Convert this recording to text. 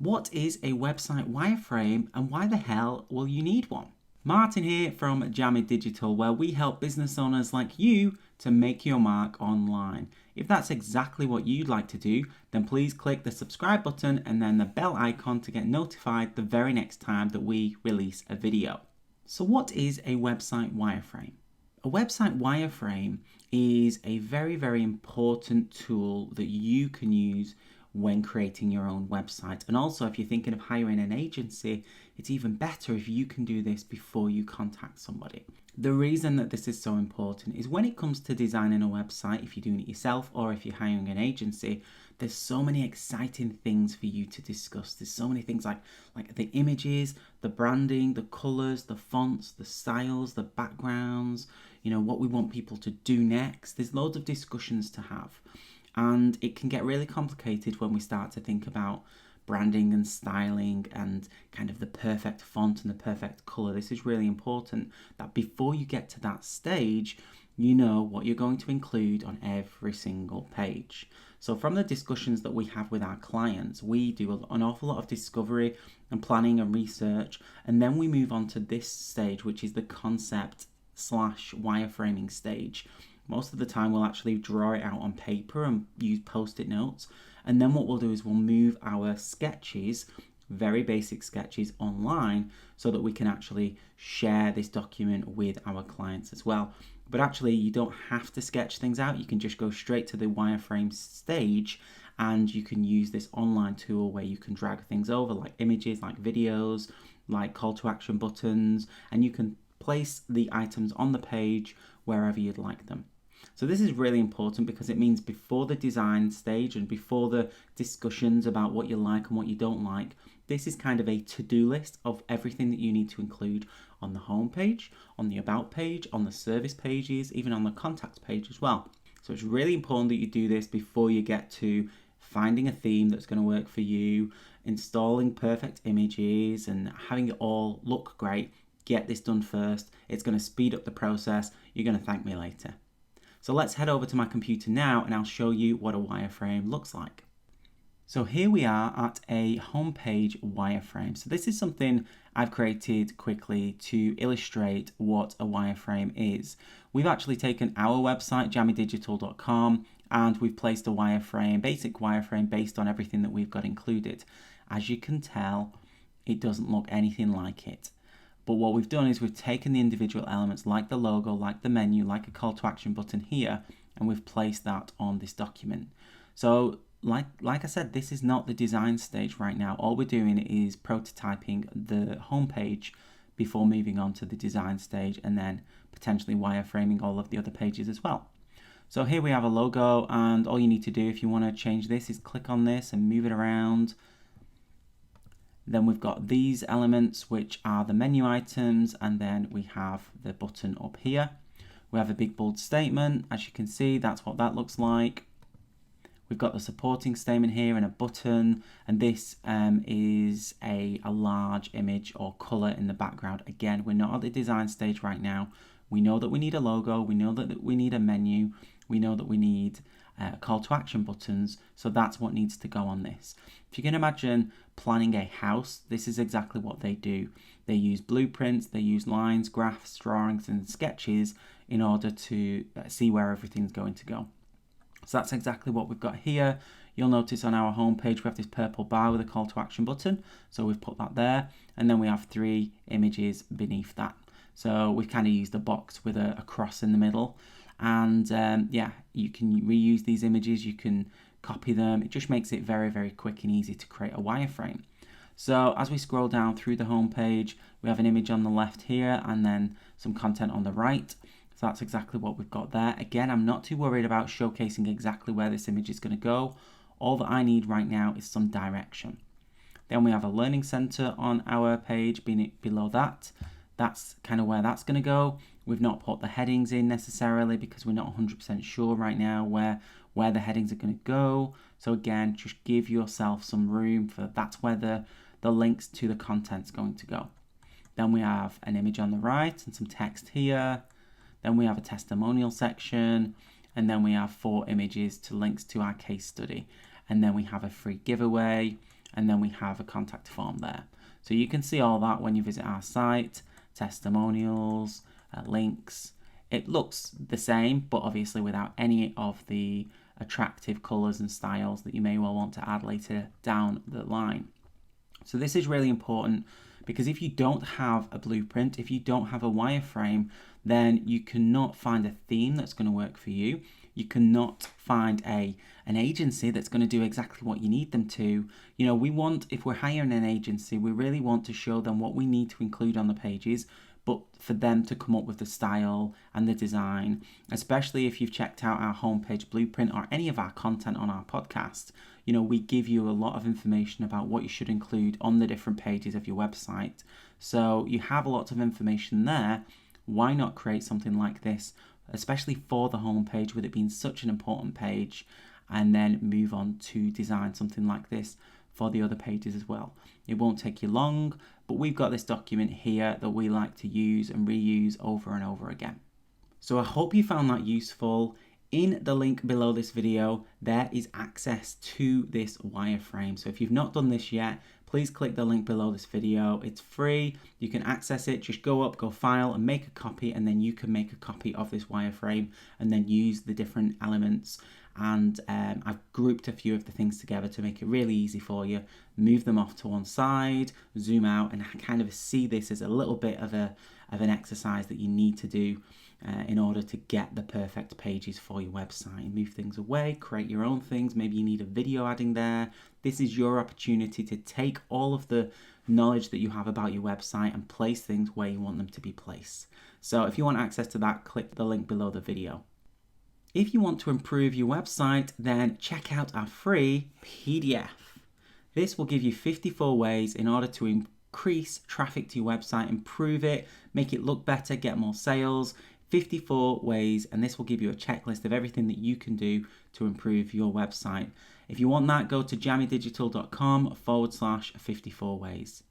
What is a website wireframe and why the hell will you need one? Martin here from Jammy Digital, where we help business owners like you to make your mark online. If that's exactly what you'd like to do, then please click the subscribe button and then the bell icon to get notified the very next time that we release a video. So what is a website wireframe? A website wireframe is a very, very important tool that you can use when creating your own website. And also, if you're thinking of hiring an agency, it's even better if you can do this before you contact somebody. The reason that this is so important is when it comes to designing a website, if you're doing it yourself or if you're hiring an agency, there's so many exciting things for you to discuss. There's so many things like the images, the branding, the colors, the fonts, the styles, the backgrounds, what we want people to do next. There's loads of discussions to have. And it can get really complicated when we start to think about branding and styling and kind of the perfect font and the perfect color. This is really important that before you get to that stage, you know what you're going to include on every single page. So from the discussions that we have with our clients, we do an awful lot of discovery and planning and research, and then we move on to this stage, which is the concept/wireframing stage. Most of the time we'll actually draw it out on paper and use post-it notes. And then what we'll do is we'll move our sketches, very basic sketches, online so that we can actually share this document with our clients as well. But actually you don't have to sketch things out. You can just go straight to the wireframe stage and you can use this online tool where you can drag things over like images, like videos, like call to action buttons, and you can place the items on the page wherever you'd like them. So this is really important because it means before the design stage and before the discussions about what you like and what you don't like, this is kind of a to-do list of everything that you need to include on the home page, on the about page, on the service pages, even on the contacts page as well. So it's really important that you do this before you get to finding a theme that's going to work for you, installing perfect images and having it all look great. Get this done first. It's going to speed up the process. You're going to thank me later. So let's head over to my computer now and I'll show you what a wireframe looks like. So here we are at a homepage wireframe. So this is something I've created quickly to illustrate what a wireframe is. We've actually taken our website, jammydigital.com, and we've placed a wireframe, basic wireframe based on everything that we've got included. As you can tell, it doesn't look anything like it. But what we've done is we've taken the individual elements like the logo, like the menu, like a call to action button here, and we've placed that on this document. So like I said, this is not the design stage right now. All we're doing is prototyping the homepage before moving on to the design stage and then potentially wireframing all of the other pages as well. So here we have a logo, and all you need to do if you want to change this is click on this and move it around. Then we've got these elements, which are the menu items, and then we have the button up here. We have a big bold statement. As you can see, that's what that looks like. We've got the supporting statement here and a button, and this is a large image or color in the background. Again, we're not at the design stage right now. We know that we need a logo, we know that we need a menu, we know that we need call to action buttons, so that's what needs to go on this. If you can imagine planning a house, this is exactly what they do. They use blueprints, they use lines, graphs, drawings and sketches in order to see where everything's going to go. So that's exactly what we've got here. You'll notice on our homepage we have this purple bar with a call to action button, so we've put that there, and then we have 3 images beneath that. So we've kind of used a box with a cross in the middle. And you can reuse these images, you can copy them. It just makes it very, very quick and easy to create a wireframe. So as we scroll down through the home page, we have an image on the left here and then some content on the right. So that's exactly what we've got there. Again, I'm not too worried about showcasing exactly where this image is going to go. All that I need right now is some direction. Then we have a learning center on our page below that. That's kind of where that's going to go. We've not put the headings in necessarily because we're not 100% sure right now where the headings are going to go. So again, just give yourself some room for that's where the links to the content's going to go. Then we have an image on the right and some text here. Then we have a testimonial section, and then we have 4 images to links to our case study. And then we have a free giveaway, and then we have a contact form there. So you can see all that when you visit our site, testimonials, links. It looks the same, but obviously without any of the attractive colors and styles that you may well want to add later down the line. So this is really important, because if you don't have a blueprint, if you don't have a wireframe, then you cannot find a theme that's going to work for you. You cannot find an agency that's going to do exactly what you need them to. You know, we want, if we're hiring an agency, we really want to show them what we need to include on the pages, but for them to come up with the style and the design, especially if you've checked out our homepage blueprint or any of our content on our podcast. You know, we give you a lot of information about what you should include on the different pages of your website. So you have a lot of information there. Why not create something like this, especially for the homepage, with it being such an important page, and then move on to design something like this for the other pages as well. It won't take you long, but we've got this document here that we like to use and reuse over and over again. So I hope you found that useful. In the link below this video, there is access to this wireframe. So if you've not done this yet, please click the link below this video. It's free. You can access it. Just go file and make a copy, and then you can make a copy of this wireframe and then use the different elements. And I've grouped a few of the things together to make it really easy for you. Move them off to one side, zoom out, and kind of see this as a little bit of an exercise that you need to do in order to get the perfect pages for your website. Move things away, create your own things. Maybe you need a video adding there. This is your opportunity to take all of the knowledge that you have about your website and place things where you want them to be placed. So if you want access to that, click the link below the video. If you want to improve your website, then check out our free PDF. This will give you 54 ways in order to increase traffic to your website, improve it, make it look better, get more sales. 54 ways, and this will give you a checklist of everything that you can do to improve your website. If you want that, go to jammydigital.com/54 ways.